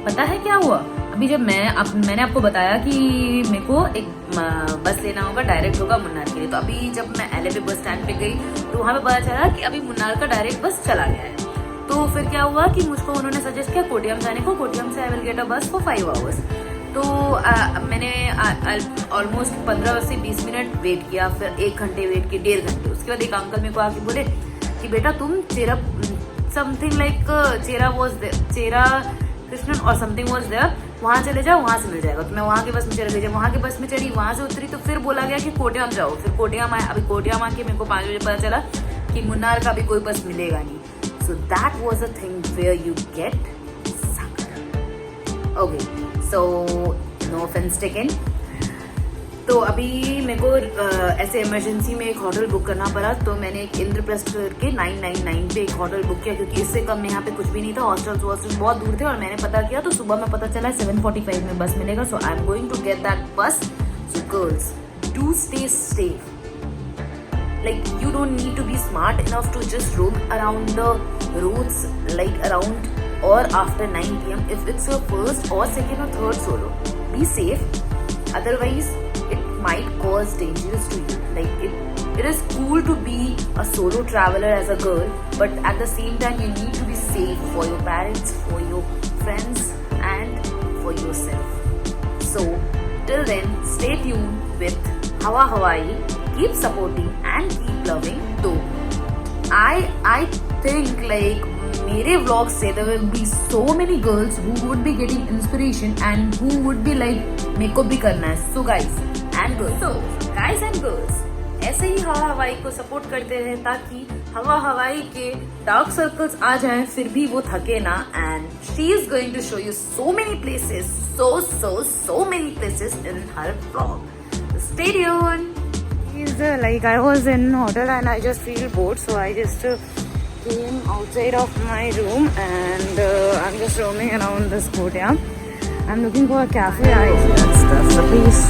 पता है क्या हुआ? अभी जब मैंने आपको बताया कि मेरे को एक बस लेना होगा, डायरेक्ट होगा मुन्नार के लिए, तो अभी जब मैं LA बस स्टैंड पे गई तो वहां पे पता चला कि अभी मुन्नार का डायरेक्ट बस चला गया है। तो फिर क्या हुआ कि मुझको उन्होंने सजेस्ट किया कोटियम जाने को। कोटियम से आई विल गेट अ बस फॉर 5 आवर्स। तो मैंने ऑलमोस्ट 15 से 20 मिनट वेट किया, फिर 1 घंटे वेट किया, 1.5 घंटे। उसके बाद एक अंकल मेरे को आके बोले कि बेटा तुम चेरा समथिंग लाइक चेरा कृष्णन और समथिंग वॉज देयर, वहां चले जाओ, वहां से मिल जाएगा। तो मैं वहां की बस में चले गई। जब वहां की बस में चढ़ी, वहां से उतरी, तो फिर बोला गया कि कोटियाम जाओ। फिर कोटियाम आए। अभी कोटियाम आके मेरे को 5 बजे पता चला कि मुन्नार का भी कोई बस मिलेगा नहीं। So that was a thing where you get sucked. Okay, so no offence taken. तो अभी मेरे को ऐसे इमरजेंसी में एक होटल बुक करना पड़ा, तो मैंने एक इंद्रप्रस्थ करके 999 पे एक होटल बुक किया, क्योंकि इससे कम में यहाँ पे कुछ भी नहीं था। हॉस्टल्स बहुत दूर थे और मैंने पता किया तो सुबह में पता चला 7:45 में बस मिलेगा। So I am going to get that bus. So girls, do stay safe. Like you don't need to be smart enough to just roam around the roads like around or after 9 p.m. if it's your first or second or third solo. Be safe. Otherwise, it might cause dangers to you. Like it is cool to be a solo traveler as a girl, but at the same time you need to be safe for your parents, for your friends, and for yourself. So till then, stay tuned with Hawa Hawaii. Keep supporting and keep loving. So I think like मेरे vlog से there will be so many girls who would be getting inspiration and who would be like मेरे को भी करना है। So guys and girls, ऐसे ही हवा हवाई को सपोर्ट करते रहे ताकि हवा हवाई के डार्क सर्कल्स आ जाएं फिर भी वो थके ना। And she is going to show you so many places, so many places in her vlog. Stay tuned. Like I was in hotel and I just feel bored, so I just came outside of my room and I'm just roaming around this courtyard. I'm looking for a cafe. That's the place.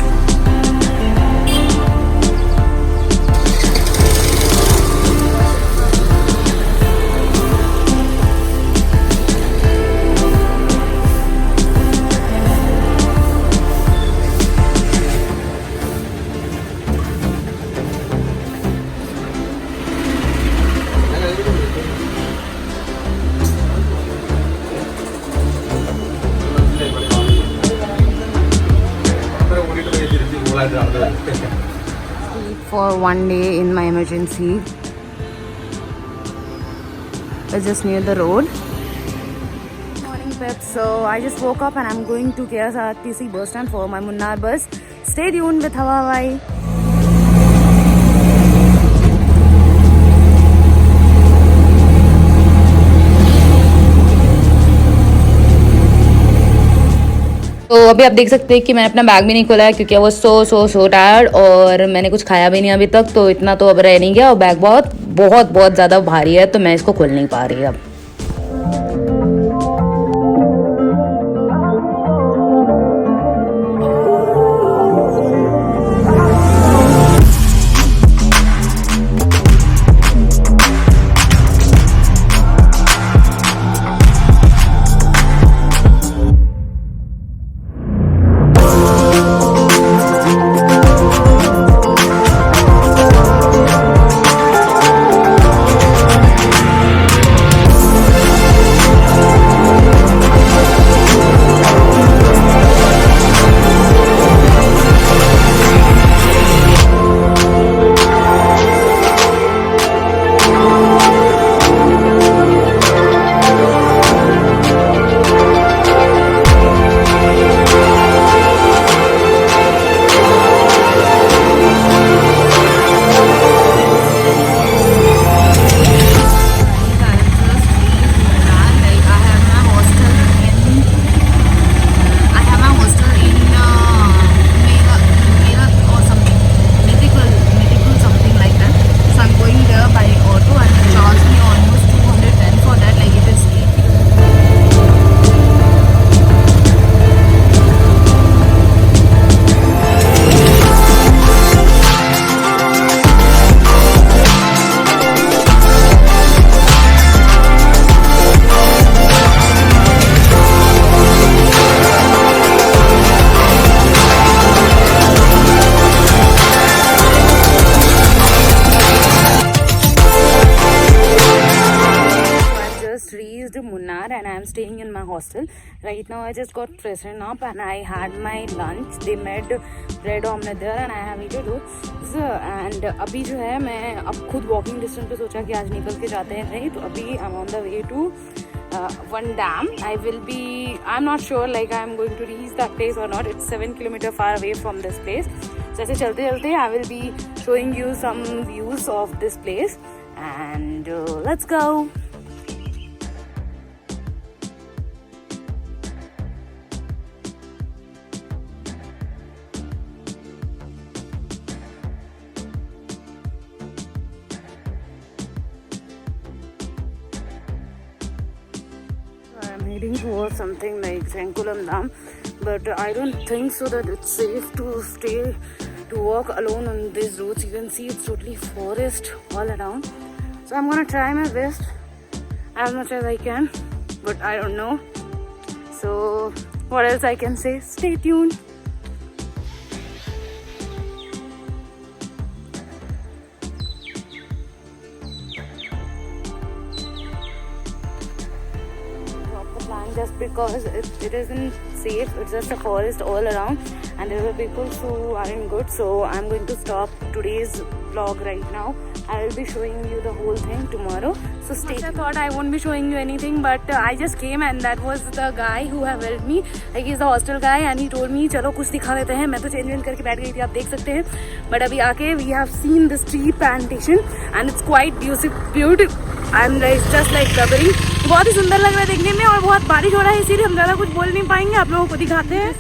For one day in my emergency. It's just near the road. Morning Pep. So I just woke up and I'm going to KSRTC bus stand for my Munnar bus. Stay tuned with Hawa Hawaii. तो अभी आप देख सकते हैं कि मैंने अपना bag भी नहीं खोला है क्योंकि वो सो टायर्ड और मैंने कुछ खाया भी नहीं अभी तक, तो इतना तो अब रह नहीं गया और बैग बहुत ज़्यादा भारी है तो मैं इसको खोल नहीं पा रही अब। I'm staying in my hostel. Right now I just got freshened up and I had my lunch. They made bread omelette there and I have eaten it. And अभी जो है मैं अब खुद walking distance पे सोचा कि आज निकल के जाते हैं कहीं, तो अभी I'm on the way to one dam. I'm not sure like I'm going to reach that place or not. It's 7 kilometers far away from this place. So ऐसे चलते चलते I will be showing you some views of this place and let's go. I'm heading towards something like Sankulam Dam, but I don't think so that it's safe to walk alone on these roads. You can see it's totally forest all around. So I'm gonna try my best as much as I can, but I don't know. So what else I can say? Stay tuned. Just because it isn't safe, it's just a forest all around and there are people who aren't good. So I'm going to stop today's vlog right now. I will be showing you the whole thing tomorrow, so stay tuned. I thought I won't be showing you anything, but I just came and that was the guy who have helped me. Like he's the hostel guy and he told me चलो कुछ दिखा देते हैं. मैं तो change करके बैठ गई थी, आप देख सकते हैं. But अभी आके we have seen this tree plantation and it's quite beautiful and it's just like rubbery. बहुत ही सुंदर लग रहा है देखने में और बहुत बारिश हो रहा है इसीलिए हम ज़्यादा कुछ बोल नहीं पाएंगे. आप लोगों को दिखाते हैं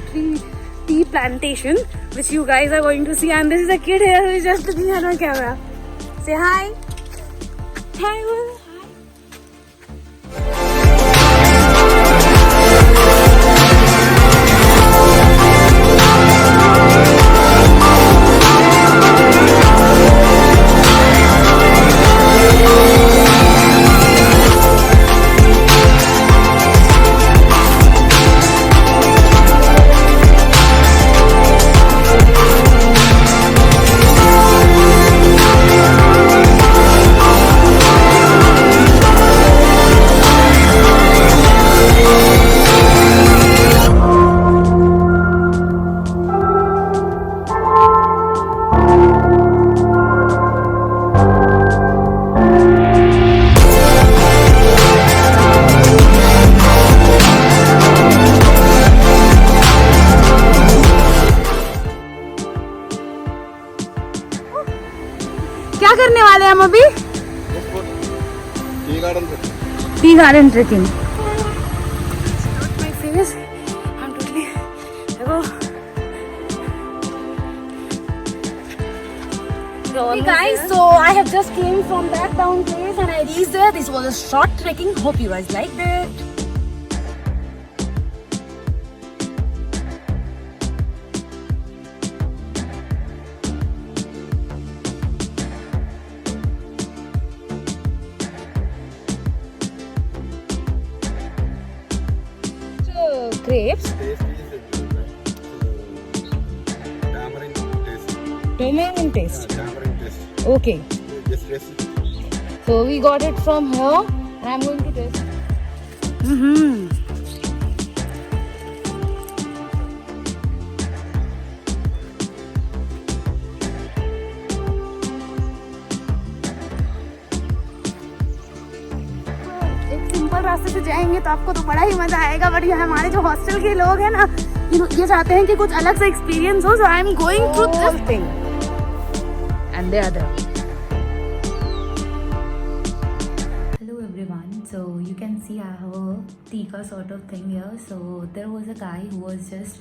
tea plantation which you guys are going to see, and this is a kid here who is just looking at my camera. Say hi. Hi. क्या करने वाले हैं हम अभी? Tea garden trekking. Hey guys, so I have just came from that down place and I reached there. This was a short trekking. Hope you guys liked it. Grapes. Tamarind taste. Okay. So we got it from here, and I'm going to taste. रास्ते से जाएंगे तो आपको तो बड़ा ही मजा आएगा, but ये हमारे जो हॉस्टल के लोग हैं ना, ये चाहते हैं कि कुछ अलग सा एक्सपीरियंस हो. So I am going through this thing and they are there. Hello everyone, so you can see I have a tika sort of thing here. So there was a guy who was just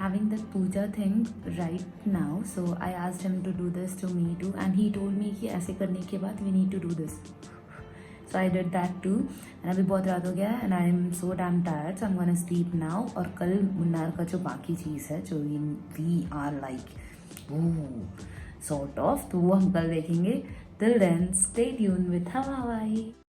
having that puja thing right now, so I asked him to do this to me too and he told me कि ऐसे करने के बाद we need to do this. So I did that too. And अभी बहुत रात हो गया है and I am so damn tired, so I'm gonna sleep now. और कल मुन्नार का जो बाकी चीज़ है जो we are like sort of, तो वो हम कल देखेंगे. Till then, stay tuned with Hawa Hawaii.